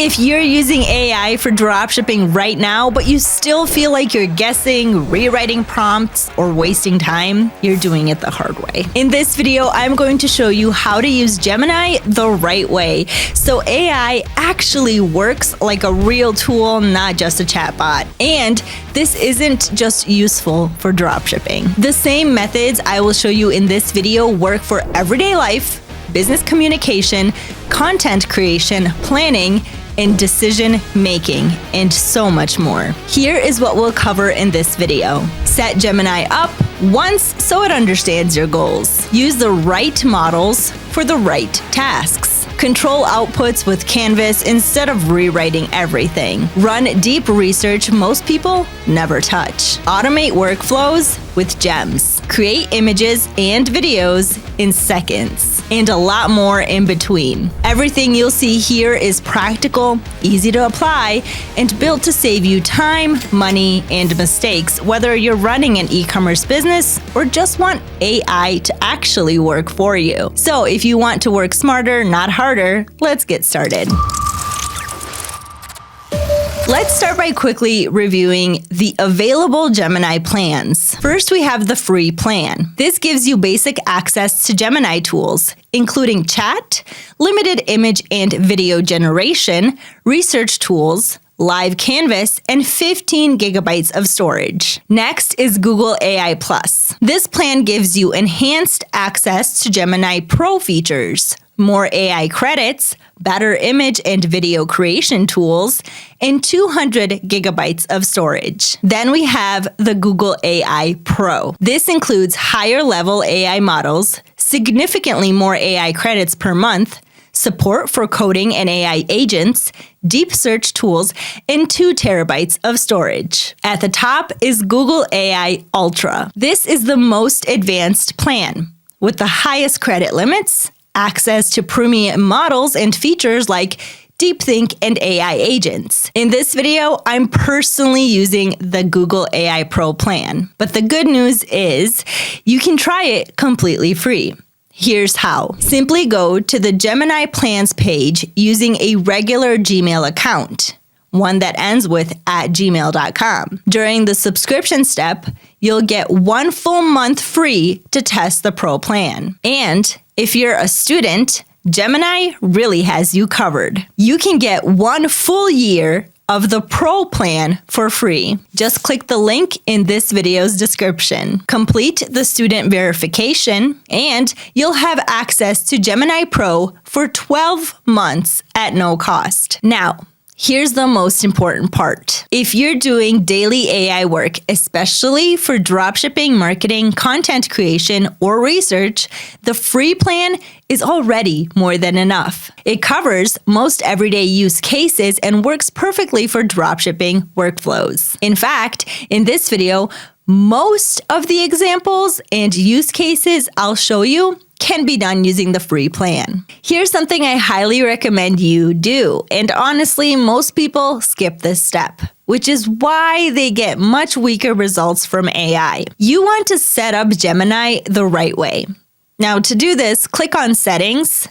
If you're using AI for dropshipping right now, but you still feel like you're guessing, rewriting prompts, or wasting time, you're doing it the hard way. In this video, I'm going to show you how to use Gemini the right way, so AI actually works like a real tool, not just a chatbot. And this isn't just useful for dropshipping. The same methods I will show you in this video work for everyday life, business communication, content creation, planning, and decision making, and so much more. Here is what we'll cover in this video. Set Gemini up once so it understands your goals. Use the right models for the right tasks. Control outputs with Canvas instead of rewriting everything. Run deep research most people never touch. Automate workflows with gems. Create images and videos in seconds, and a lot more in between. Everything you'll see here is practical, easy to apply, and built to save you time, money, and mistakes, whether you're running an e-commerce business or just want AI to actually work for you. So if you want to work smarter, not harder, let's get started. Let's start by quickly reviewing the available Gemini plans. First, we have the free plan. This gives you basic access to Gemini tools, including chat, limited image and video generation, research tools, live canvas, and 15 gigabytes of storage. Next is Google AI Plus. This plan gives you enhanced access to Gemini Pro features, more AI credits, better image and video creation tools, and 200 gigabytes of storage. Then we have the Google AI Pro. This includes higher level AI models, significantly more AI credits per month, support for coding and AI agents, deep search tools, and 2 terabytes of storage. At the top is Google AI Ultra. This is the most advanced plan, with the highest credit limits, access to premium models and features like DeepThink and AI agents. In this video, I'm personally using the Google AI Pro plan. But the good news is you can try it completely free. Here's how. Simply go to the Gemini plans page using a regular Gmail account, one that ends with @gmail.com. During the subscription step, you'll get 1 full month free to test the Pro plan. And if you're a student, Gemini really has you covered. You can get 1 full year of the Pro plan for free. Just click the link in this video's description. Complete the student verification, and you'll have access to Gemini Pro for 12 months at no cost. Now, here's the most important part. If you're doing daily AI work, especially for dropshipping, marketing, content creation, or research, the free plan is already more than enough. It covers most everyday use cases and works perfectly for dropshipping workflows. In fact, in this video, most of the examples and use cases I'll show you can be done using the free plan. Here's something I highly recommend you do, and honestly, most people skip this step, which is why they get much weaker results from AI. You want to set up Gemini the right way. Now, to do this, click on Settings,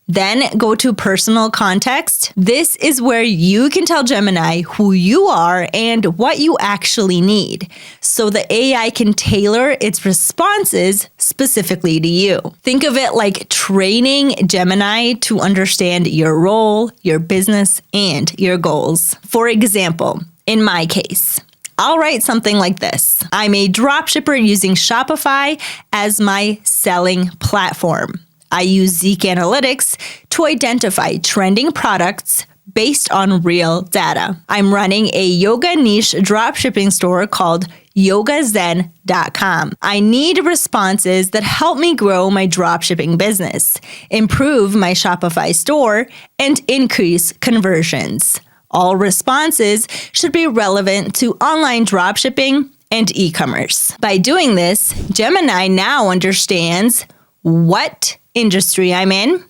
then go to Personal Context. This is where you can tell Gemini who you are and what you actually need, so the AI can tailor its responses specifically to you. Think of it like training Gemini to understand your role, your business, and your goals. For example, in my case, I'll write something like this. I'm a dropshipper using Shopify as my selling platform. I use Zeek Analytics to identify trending products based on real data. I'm running a yoga niche dropshipping store called yogazen.com. I need responses that help me grow my dropshipping business, improve my Shopify store, and increase conversions. All responses should be relevant to online dropshipping and e-commerce. By doing this, Gemini now understands what industry I'm in,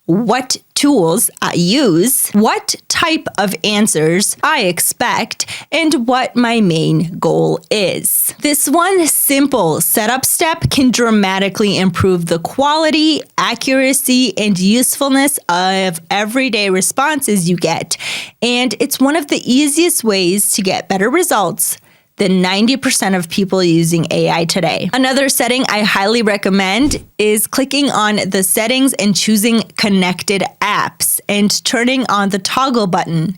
what tools I use, what type of answers I expect, and what my main goal is. This one simple setup step can dramatically improve the quality, accuracy, and usefulness of everyday responses you get, and it's one of the easiest ways to get better results than 90% of people using AI today. Another setting I highly recommend is clicking on the settings and choosing connected apps and turning on the toggle button,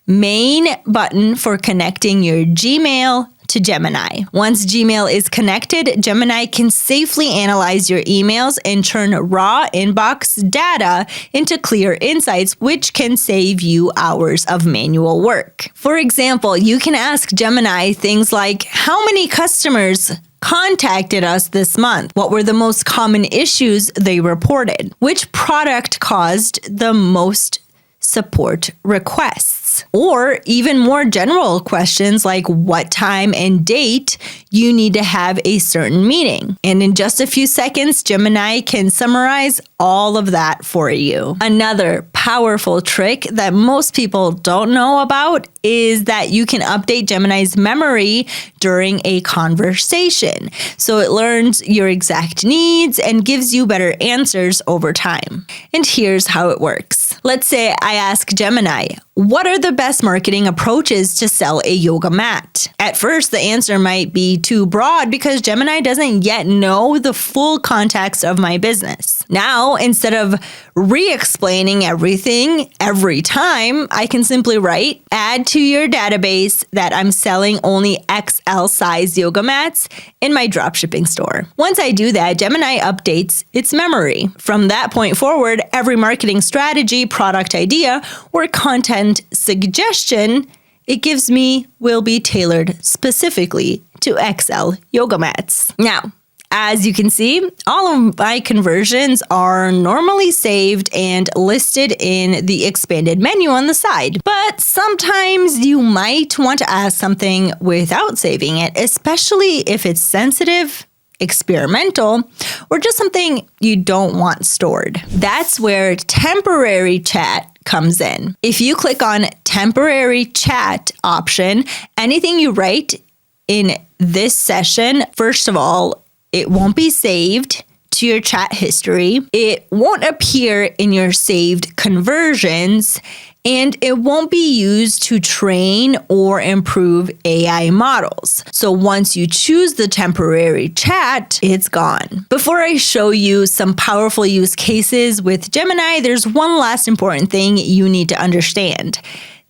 main button for connecting your Gmail to Gemini. Once Gmail is connected, Gemini can safely analyze your emails and turn raw inbox data into clear insights, which can save you hours of manual work. For example, you can ask Gemini things like, how many customers contacted us this month? What were the most common issues they reported? Which product caused the most support requests? Or even more general questions like what time and date you need to have a certain meeting. And in just a few seconds, Gemini can summarize all of that for you. Another powerful trick that most people don't know about is that you can update Gemini's memory during a conversation. So it learns your exact needs and gives you better answers over time. And here's how it works. Let's say I ask Gemini, what are the best marketing approaches to sell a yoga mat? At first, the answer might be too broad because Gemini doesn't yet know the full context of my business. Now, instead of re-explaining everything every time, I can simply write, add to your database that I'm selling only XL size yoga mats in my dropshipping store. Once I do that, Gemini updates its memory. From that point forward, every marketing strategy, product idea, or content suggestion it gives me will be tailored specifically to XL yoga mats. Now, as you can see, all of my conversions are normally saved and listed in the expanded menu on the side. But sometimes you might want to ask something without saving it, especially if it's sensitive, experimental, or just something you don't want stored. That's where temporary chat comes in. If you click on temporary chat option, anything you write in this session, first of all, it won't be saved to your chat history. It won't appear in your saved conversions, and it won't be used to train or improve AI models. So once you choose the temporary chat, it's gone. Before I show you some powerful use cases with Gemini, there's one last important thing you need to understand: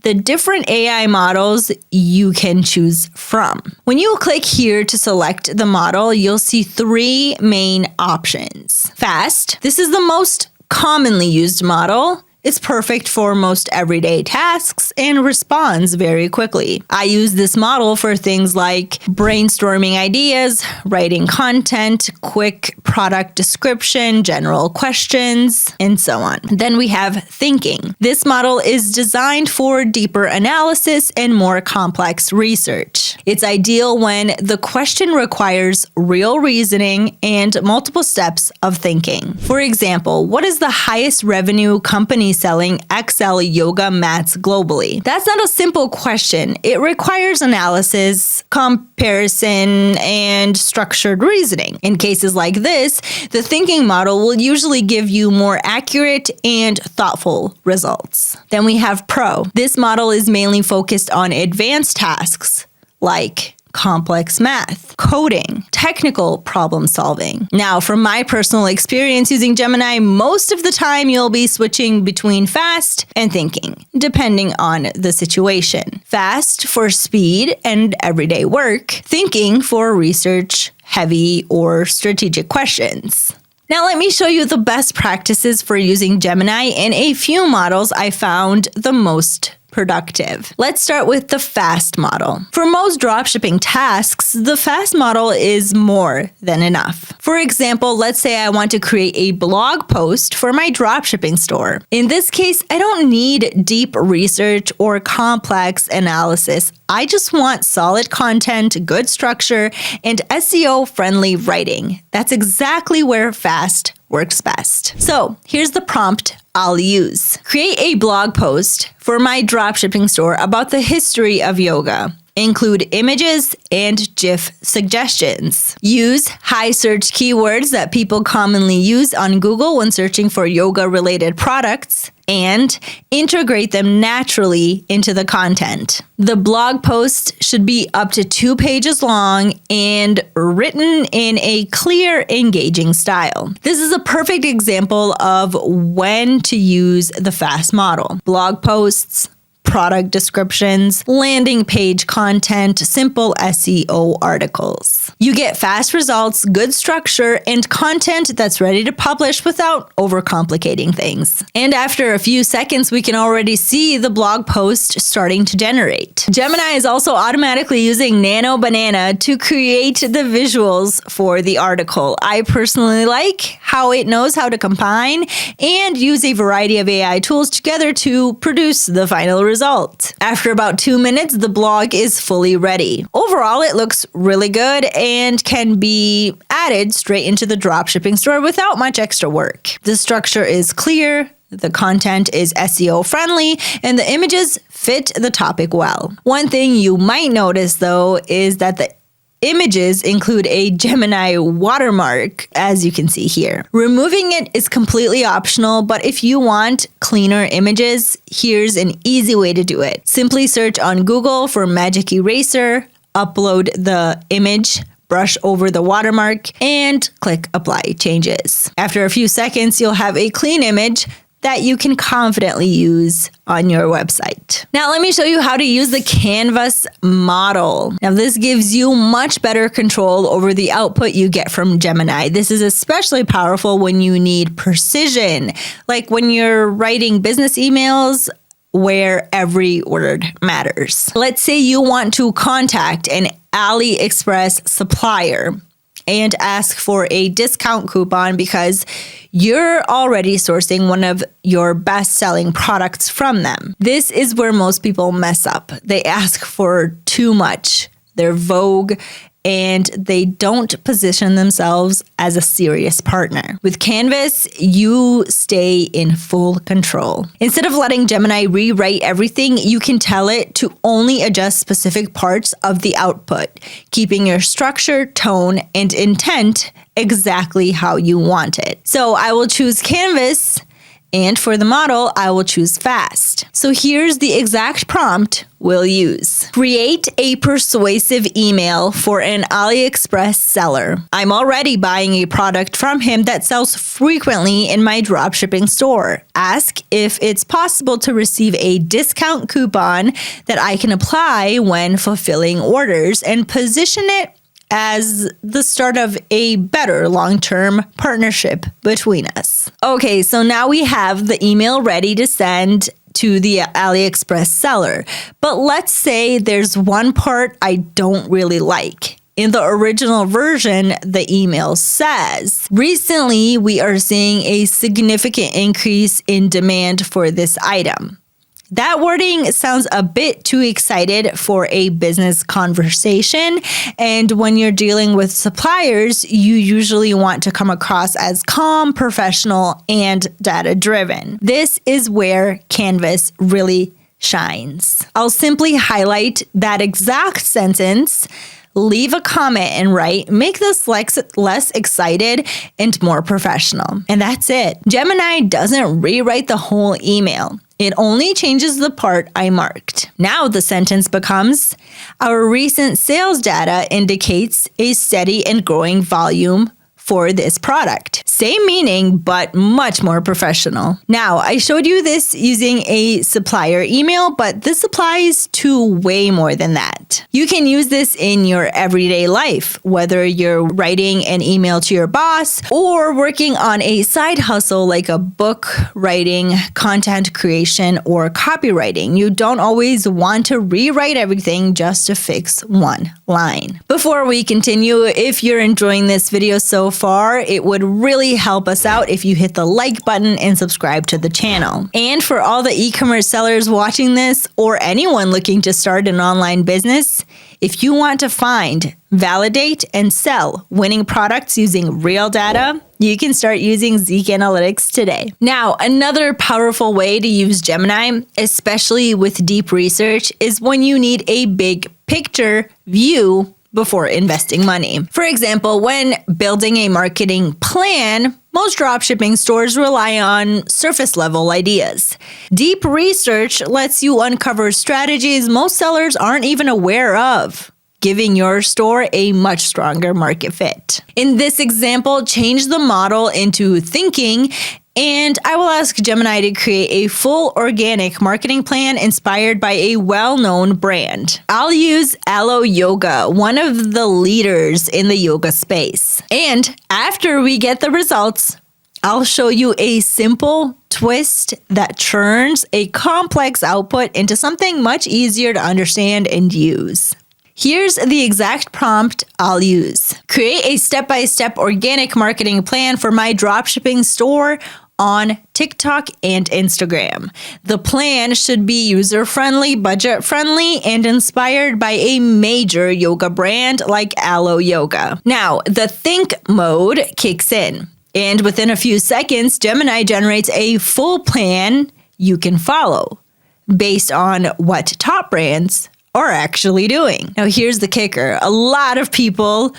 the different AI models you can choose from. When you click here to select the model, you'll see three main options. Fast, this is the most commonly used model. It's perfect for most everyday tasks and responds very quickly. I use this model for things like brainstorming ideas, writing content, quick product description, general questions, and so on. Then we have thinking. This model is designed for deeper analysis and more complex research. It's ideal when the question requires real reasoning and multiple steps of thinking. For example, what is the highest revenue company selling XL yoga mats globally? That's not a simple question. It requires analysis, comparison, and structured reasoning. In cases like this, the thinking model will usually give you more accurate and thoughtful results. Then we have Pro. This model is mainly focused on advanced tasks like complex math, coding, technical problem solving. Now, from my personal experience using Gemini, most of the time you'll be switching between fast and thinking, depending on the situation. Fast for speed and everyday work, thinking for research, heavy, or strategic questions. Now let me show you the best practices for using Gemini and a few models I found the most productive. Let's start with the fast model. For most dropshipping tasks, the fast model is more than enough. For example, let's say I want to create a blog post for my dropshipping store. In this case, I don't need deep research or complex analysis. I just want solid content, good structure, and SEO-friendly writing. That's exactly where fast works best. So here's the prompt I'll use. Create a blog post for my dropshipping store about the history of yoga. Include images and GIF suggestions. Use high search keywords that people commonly use on Google when searching for yoga-related products, and integrate them naturally into the content. The blog post should be up to 2 pages long and written in a clear, engaging style. This is a perfect example of when to use the FAST model. Blog posts, product descriptions, landing page content, simple SEO articles. You get fast results, good structure, and content that's ready to publish without overcomplicating things. And after a few seconds, we can already see the blog post starting to generate. Gemini is also automatically using Nano Banana to create the visuals for the article. I personally like how it knows how to combine and use a variety of AI tools together to produce the final result. After about 2 minutes, the blog is fully ready. Overall, it looks really good and can be added straight into the dropshipping store without much extra work. The structure is clear, the content is SEO friendly, and the images fit the topic well. One thing you might notice, though, is that the images include a Gemini watermark, as you can see here. Removing it is completely optional, but if you want cleaner images, here's an easy way to do it. Simply search on Google for Magic Eraser, upload the image, brush over the watermark, and click Apply Changes. After a few seconds, you'll have a clean image that you can confidently use on your website. Now let me show you how to use the Canvas model. Now this gives you much better control over the output you get from Gemini. This is especially powerful when you need precision, like when you're writing business emails where every word matters. Let's say you want to contact an AliExpress supplier and ask for a discount coupon because you're already sourcing one of your best-selling products from them. This is where most people mess up. They ask for too much. They're vogue, and they don't position themselves as a serious partner. With Canvas, you stay in full control. Instead of letting Gemini rewrite everything, you can tell it to only adjust specific parts of the output, keeping your structure, tone, and intent exactly how you want it. So I will choose Canvas, and for the model, I will choose Fast. So here's the exact prompt we'll use. Create a persuasive email for an AliExpress seller. I'm already buying a product from him that sells frequently in my dropshipping store. Ask if it's possible to receive a discount coupon that I can apply when fulfilling orders, and position it as the start of a better long-term partnership between us. Okay, so now we have the email ready to send to the AliExpress seller. But let's say there's one part I don't really like. In the original version, the email says, recently we are seeing a significant increase in demand for this item. That wording sounds a bit too excited for a business conversation, and when you're dealing with suppliers, you usually want to come across as calm, professional, and data-driven. This is where Canvas really shines. I'll simply highlight that exact sentence, leave a comment and write, make this less excited and more professional. And that's it. Gemini doesn't rewrite the whole email. It only changes the part I marked. Now the sentence becomes, our recent sales data indicates a steady and growing volume for this product. Same meaning, but much more professional. Now, I showed you this using a supplier email, but this applies to way more than that. You can use this in your everyday life, whether you're writing an email to your boss or working on a side hustle like a book writing, content creation, or copywriting. You don't always want to rewrite everything just to fix one line. Before we continue, if you're enjoying this video so far, it would really help us out if you hit the like button and subscribe to the channel. And for all the e-commerce sellers watching this, or anyone looking to start an online business, if you want to find, validate, and sell winning products using real data, You can start using Zeek Analytics today. Now, another powerful way to use Gemini, especially with deep research, is when you need a big picture view before investing money. For example, when building a marketing plan, most dropshipping stores rely on surface level ideas. Deep research lets you uncover strategies most sellers aren't even aware of, giving your store a much stronger market fit. In this example, change the model into thinking, and I will ask Gemini to create a full organic marketing plan inspired by a well-known brand. I'll use Alo Yoga, one of the leaders in the yoga space. And after we get the results, I'll show you a simple twist that turns a complex output into something much easier to understand and use. Here's the exact prompt I'll use. Create a step-by-step organic marketing plan for my dropshipping store on TikTok and Instagram. The plan should be user-friendly, budget-friendly, and inspired by a major yoga brand like Alo Yoga. Now, the think mode kicks in, and within a few seconds, Gemini generates a full plan you can follow based on what top brands are actually doing. Now, here's the kicker. A lot of people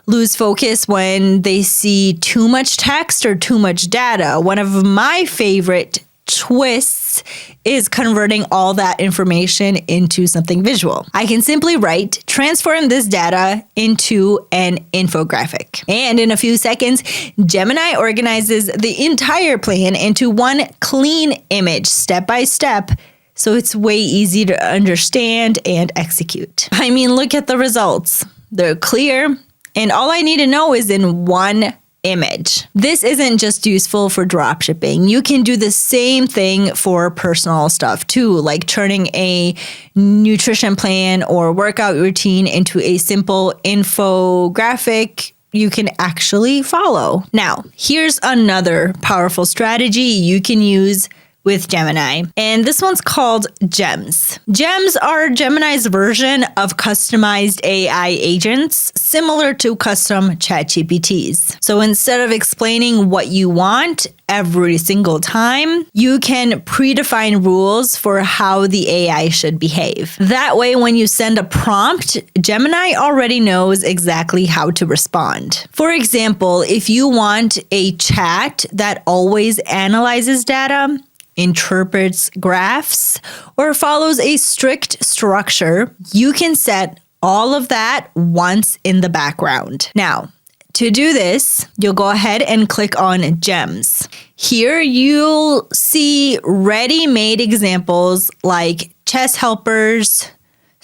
lose focus when they see too much text or too much data. One of my favorite twists is converting all that information into something visual. I can simply write, transform this data into an infographic. And in a few seconds, Gemini organizes the entire plan into one clean image, step by step, so it's way easy to understand and execute. I mean, look at the results. They're clear, and all I need to know is in one image. This isn't just useful for dropshipping. You can do the same thing for personal stuff too, like turning a nutrition plan or workout routine into a simple infographic you can actually follow. Now, here's another powerful strategy you can use with Gemini, and this one's called Gems. Gems are Gemini's version of customized AI agents, similar to custom ChatGPTs. So instead of explaining what you want every single time, you can predefine rules for how the AI should behave. That way, when you send a prompt, Gemini already knows exactly how to respond. For example, if you want a chat that always analyzes data, interprets graphs, or follows a strict structure, you can set all of that once in the background. Now, to do this, you'll go ahead and click on Gems. Here you'll see ready-made examples like chess helpers,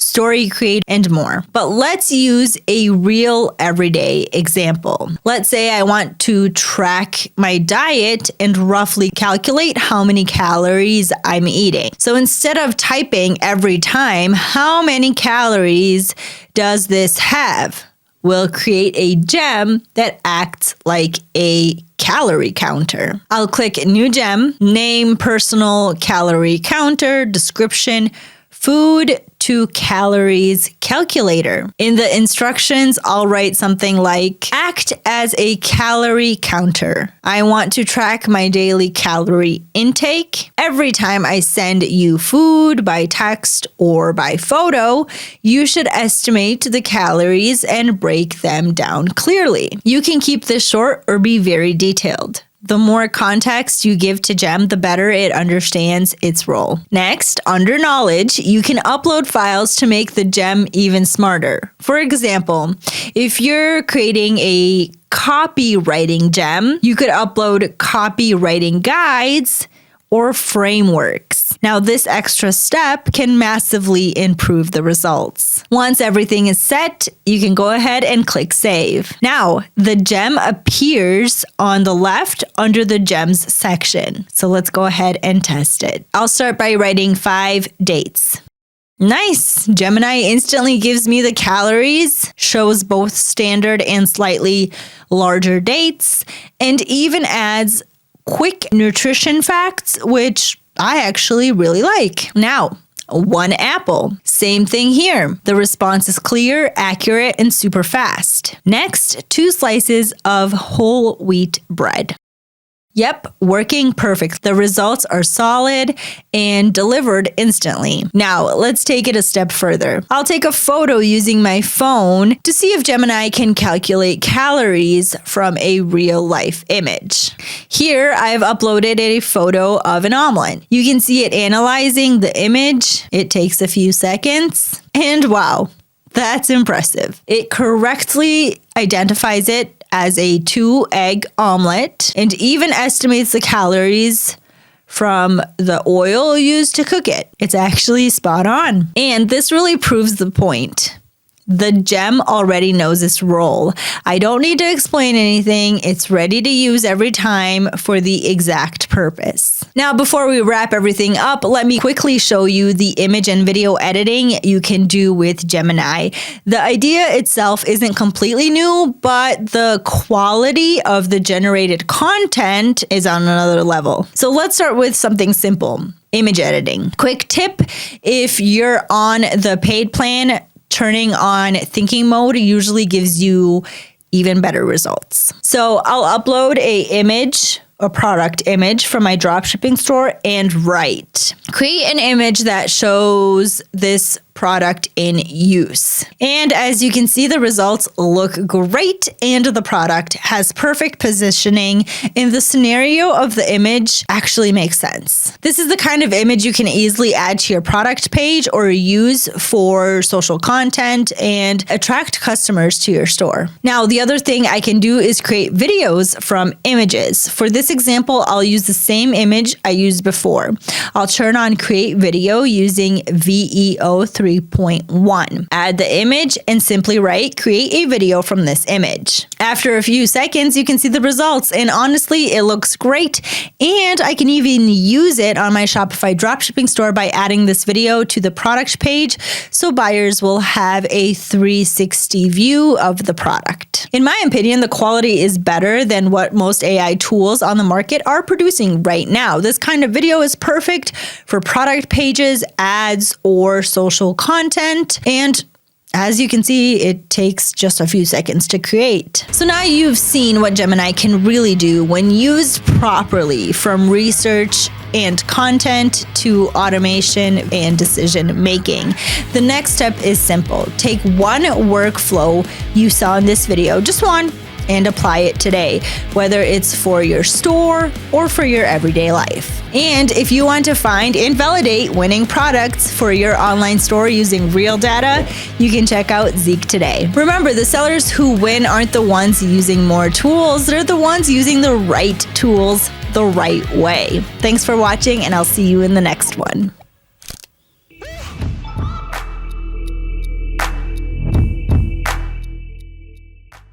story create, and more. But let's use a real everyday example. Let's say I want to track my diet and roughly calculate how many calories I'm eating. So instead of typing every time, how many calories does this have? We'll create a gem that acts like a calorie counter. I'll click New Gem, name personal calorie counter, description, food to calories calculator. In the instructions, I'll write something like, act as a calorie counter. I want to track my daily calorie intake. Every time I send you food by text or by photo, you should estimate the calories and break them down clearly. You can keep this short or be very detailed. The more context you give to Gem, the better it understands its role. Next, under Knowledge, you can upload files to make the Gem even smarter. For example, if you're creating a copywriting gem, you could upload copywriting guides or frameworks. Now, this extra step can massively improve the results. Once everything is set, you can go ahead and click Save. Now, the gem appears on the left under the Gems section. So let's go ahead and test it. I'll start by writing 5 dates. Nice! Gemini instantly gives me the calories, shows both standard and slightly larger dates, and even adds quick nutrition facts, which I actually really like. Now, 1 apple. Same thing here. The response is clear, accurate, and super fast. Next, 2 slices of whole wheat bread. Yep, working perfect. The results are solid and delivered instantly. Now, let's take it a step further. I'll take a photo using my phone to see if Gemini can calculate calories from a real-life image. Here, I've uploaded a photo of an omelet. You can see it analyzing the image. It takes a few seconds, and wow, that's impressive. It correctly identifies it as a 2-egg omelet and even estimates the calories from the oil used to cook it. It's actually spot on. And this really proves the point. The gem already knows its role. I don't need to explain anything. It's ready to use every time for the exact purpose. Now, before we wrap everything up, let me quickly show you the image and video editing you can do with Gemini. The idea itself isn't completely new, but the quality of the generated content is on another level. So let's start with something simple. Image editing. Quick tip, if you're on the paid plan, turning on thinking mode usually gives you even better results. So I'll upload a product image from my dropshipping store and write. Create an image that shows this product in use. And as you can see, the results look great and the product has perfect positioning and the scenario of the image actually makes sense. This is the kind of image you can easily add to your product page or use for social content and attract customers to your store. Now, the other thing I can do is create videos from images. For this example, I'll use the same image I used before. I'll turn on create video using VEO 3.1. Add the image and simply write, create a video from this image. After a few seconds, you can see the results, and honestly, it looks great. And I can even use it on my Shopify dropshipping store by adding this video to the product page so buyers will have a 360 view of the product. In my opinion, the quality is better than what most AI tools on the market are producing right now. This kind of video is perfect for product pages, ads, or social content. And as you can see, it takes just a few seconds to create. So now you've seen what Gemini can really do when used properly, from research and content to automation and decision making. The next step is simple. Take one workflow you saw in this video, just one, and apply it today, whether it's for your store or for your everyday life. And if you want to find and validate winning products for your online store using real data, you can check out Zeek today. Remember, the sellers who win aren't the ones using more tools, they're the ones using the right tools the right way. Thanks for watching, and I'll see you in the next one.